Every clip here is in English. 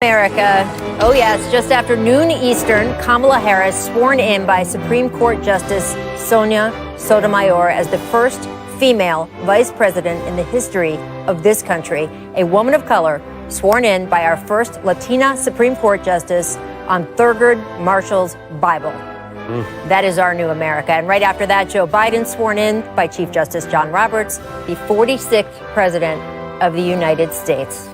America. Oh yes, just after noon Eastern, Kamala Harris sworn in by Supreme Court Justice Sonia Sotomayor as the first female vice president in the history of this country, a woman of color sworn in by our first Latina Supreme Court Justice on Thurgood Marshall's Bible. That is our new America. And right after that, Joe Biden sworn in by Chief Justice John Roberts, the 46th president of the United States.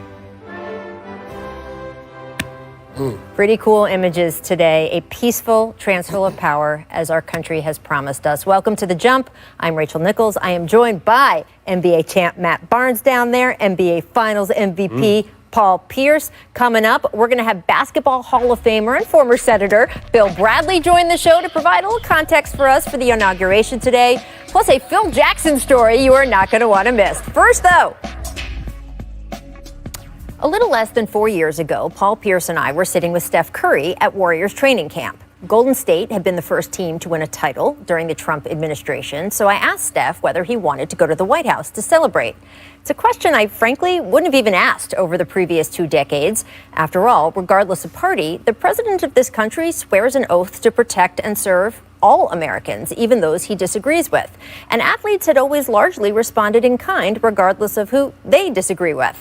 Pretty cool images today. A peaceful transfer of power as our country has promised us. Welcome to The Jump. I'm Rachel Nichols. I am joined by NBA champ Matt Barnes down there, NBA Finals MVP Paul Pierce. Coming up, we're going to have Basketball Hall of Famer and former Senator Bill Bradley join the show to provide a little context for us for the inauguration today. Plus a Phil Jackson story you are not going to want to miss. First, though, a little less than 4 years ago, Paul Pierce and I were sitting with Steph Curry at Warriors training camp. Golden State had been the first team to win a title during the Trump administration, so I asked Steph whether he wanted to go to the White House to celebrate. It's a question I frankly wouldn't have even asked over the previous 2 decades. After all, regardless of party, the president of this country swears an oath to protect and serve all Americans, even those he disagrees with. And athletes had always largely responded in kind, regardless of who they disagree with.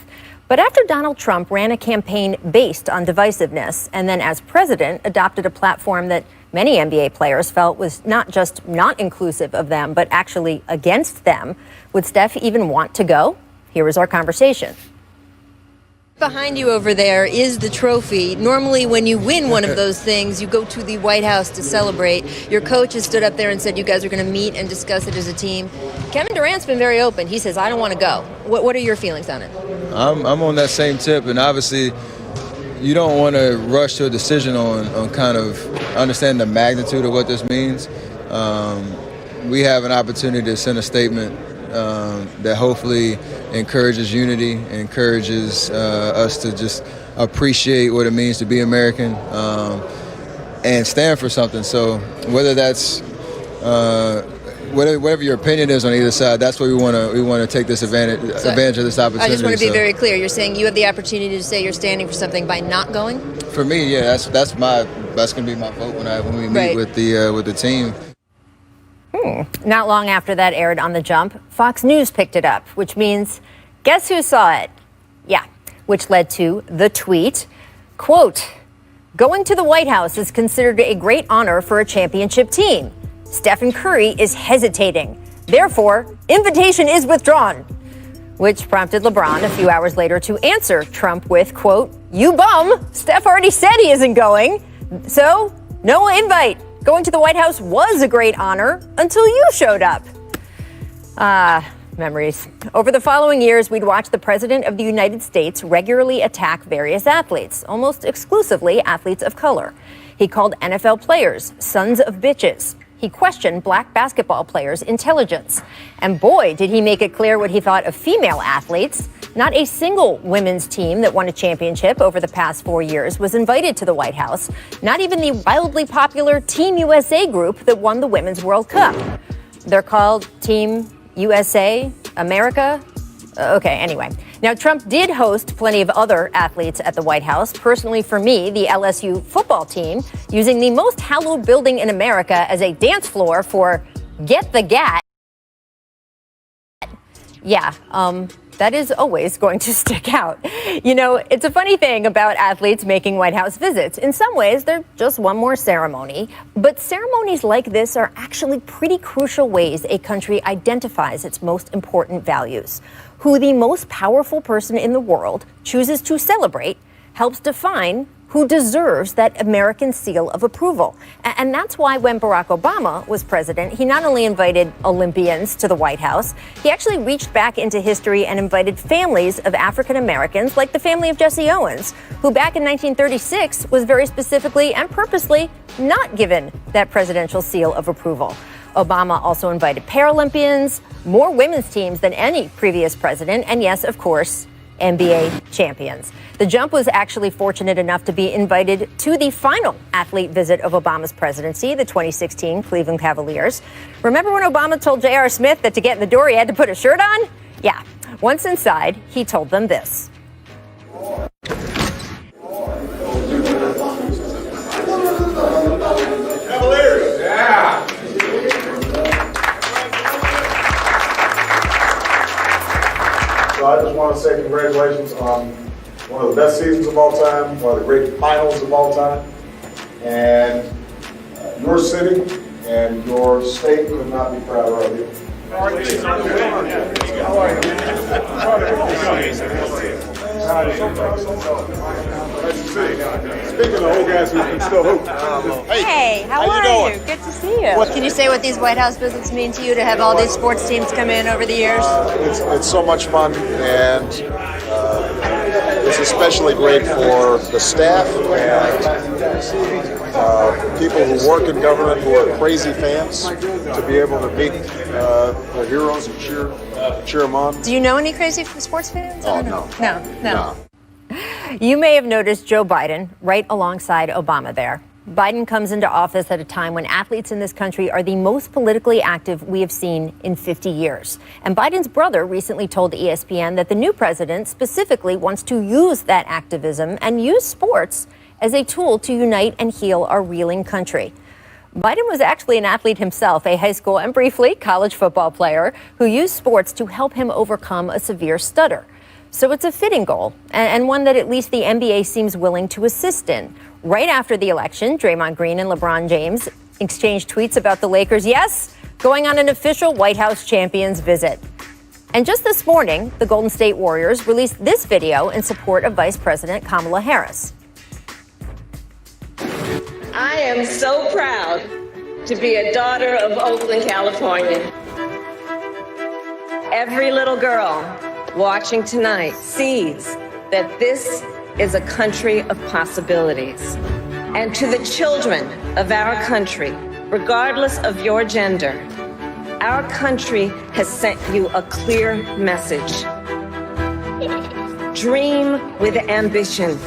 But after Donald Trump ran a campaign based on divisiveness and then as president adopted a platform that many NBA players felt was not just not inclusive of them, but actually against them, would Steph even want to go? Here is our conversation. Behind you over there is the trophy. Normally, when you win one of those things, you go to the White House to celebrate. Your coach has stood up there and said you guys are going to meet and discuss it as a team. Kevin Durant's been very open. He says, I don't want to go. What are your feelings on it? I'm on that same tip, and obviously you don't want to rush to a decision on kind of understanding the magnitude of what this means. We have an opportunity to send a statement that hopefully encourages unity, encourages us to just appreciate what it means to be American and stand for something. So whether that's whatever your opinion is on either side, that's what we want to take this advantage of this opportunity. I just want to be very clear. You're saying you have the opportunity to say you're standing for something by not going? For me, yeah, that's going to be my vote when we meet with the team. Not long after that aired on The Jump, Fox News picked it up, which means, guess who saw it? Yeah, which led to the tweet, quote, going to the White House is considered a great honor for a championship team. Stephen Curry is hesitating. Therefore, invitation is withdrawn, which prompted LeBron a few hours later to answer Trump with, quote, you bum, Steph already said he isn't going, so no invite. Going to the White House was a great honor until you showed up. Memories. Over the following years, we'd watch the President of the United States regularly attack various athletes, almost exclusively athletes of color. He called NFL players sons of bitches. He questioned black basketball players' intelligence. And boy, did he make it clear what he thought of female athletes. Not a single women's team that won a championship over the past 4 years was invited to the White House. Not even the wildly popular Team USA group that won the Women's World Cup. They're called Team USA America. Okay, anyway. Now, Trump did host plenty of other athletes at the White House. Personally, for me, the LSU football team, using the most hallowed building in America as a dance floor for Get the Gat. Yeah, that is always going to stick out. You know, it's a funny thing about athletes making White House visits. In some ways, they're just one more ceremony. But ceremonies like this are actually pretty crucial ways a country identifies its most important values. Who the most powerful person in the world chooses to celebrate helps define who deserves that American seal of approval. And that's why when Barack Obama was president, he not only invited Olympians to the White House, he actually reached back into history and invited families of African Americans, like the family of Jesse Owens, who back in 1936 was very specifically and purposely not given that presidential seal of approval. Obama also invited Paralympians, more women's teams than any previous president, and yes, of course, NBA champions. The Jump was actually fortunate enough to be invited to the final athlete visit of Obama's presidency, the 2016 Cleveland Cavaliers. Remember when Obama told J.R. Smith that to get in the door he had to put a shirt on? Yeah. Once inside, he told them this. want to say congratulations on one of the best seasons of all time, one of the great finals of all time. And your city and your state could not be prouder of you. Speaking of old guys who can still hoop. Hey, how are you? Good to see you. Can you say what these White House visits mean to you, to have all these sports teams come in over the years? It's so much fun, and it's especially great for the staff and people who work in government who are crazy fans to be able to meet the heroes and cheer them on. Do you know any crazy sports fans? Oh, no. No. You may have noticed Joe Biden right alongside Obama there. Biden comes into office at a time when athletes in this country are the most politically active we have seen in 50 years. And Biden's brother recently told ESPN that the new president specifically wants to use that activism and use sports as a tool to unite and heal our reeling country. Biden was actually an athlete himself, a high school and briefly college football player who used sports to help him overcome a severe stutter. So it's a fitting goal, and one that at least the NBA seems willing to assist in. Right after the election, Draymond Green and LeBron James exchanged tweets about the Lakers, yes, going on an official White House champions visit. And just this morning, the Golden State Warriors released this video in support of Vice President Kamala Harris. I am so proud to be a daughter of Oakland, California. Every little girl watching tonight sees that this is a country of possibilities. And to the children of our country, regardless of your gender, our country has sent you a clear message. Dream with ambition,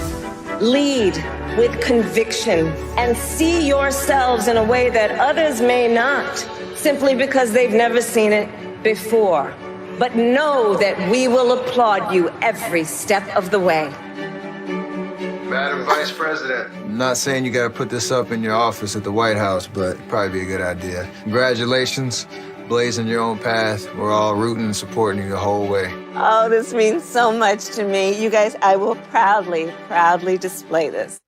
lead with conviction, and see yourselves in a way that others may not, simply because they've never seen it before. But know that we will applaud you every step of the way. Madam Vice President, I'm not saying you got to put this up in your office at the White House, but it'd probably be a good idea. Congratulations, blazing your own path. We're all rooting and supporting you the whole way. Oh, this means so much to me. You guys, I will proudly display this.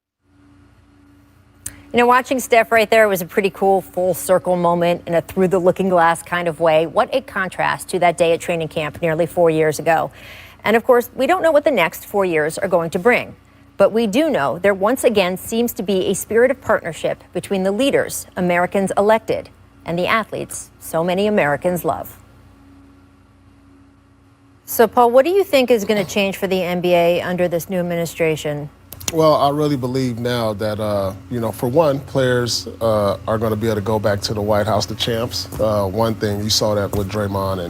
You know, watching Steph right there was a pretty cool full circle moment in a through the looking glass kind of way. What a contrast to that day at training camp nearly 4 years ago. And of course, we don't know what the next 4 years are going to bring. But we do know there once again seems to be a spirit of partnership between the leaders Americans elected and the athletes so many Americans love. So, Paul, what do you think is going to change for the NBA under this new administration? Well, I really believe now that, for one, players are going to be able to go back to the White House, the champs. One thing, you saw that with Draymond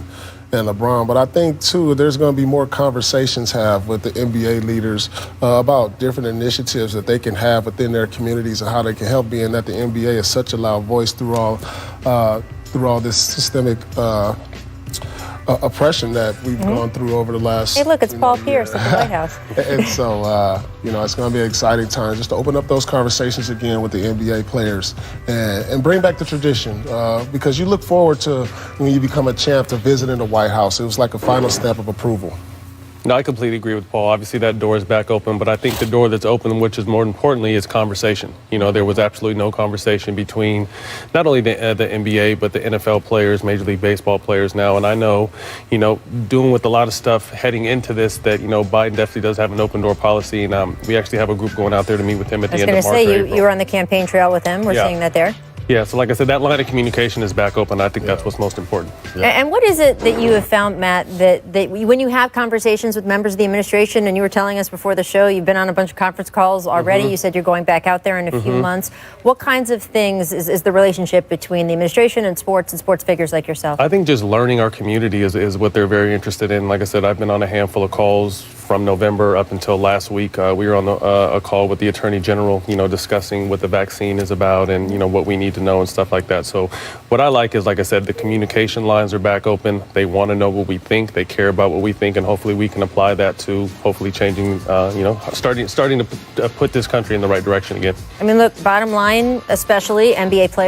and LeBron. But I think, too, there's going to be more conversations with the NBA leaders about different initiatives that they can have within their communities and how they can help, being that the NBA is such a loud voice through all this systemic oppression that we've gone through over the last. Hey, look, it's Paul Pierce at the White House. And so, it's going to be an exciting time just to open up those conversations again with the NBA players and bring back the tradition because you look forward to when you become a champ to visiting the White House. It was like a final step of approval. No, I completely agree with Paul. Obviously, that door is back open, but I think the door that's open, which is more importantly, is conversation. There was absolutely no conversation between not only the NBA, but the NFL players, Major League Baseball players now. And I know, doing with a lot of stuff heading into this, that, Biden definitely does have an open door policy. And we actually have a group going out there to meet with him at the end of March. I was going to say, you were on the campaign trail with him. We're seeing that there. Yeah, so like I said, that line of communication is back open. I think that's what's most important. Yeah. And what is it that you have found, Matt, that when you have conversations with members of the administration, and you were telling us before the show, you've been on a bunch of conference calls already. You said you're going back out there in a few months. What kinds of things is the relationship between the administration and sports figures like yourself? I think just learning our community is what they're very interested in. Like I said, I've been on a handful of calls from November up until last week. We were on a call with the Attorney General, discussing what the vaccine is about and, what we need to know and stuff like that. So what I like is, like I said, the communication lines are back open. They want to know what we think. They care about what we think. And hopefully we can apply that to hopefully changing, starting to put this country in the right direction again. I mean, look, bottom line, especially NBA players.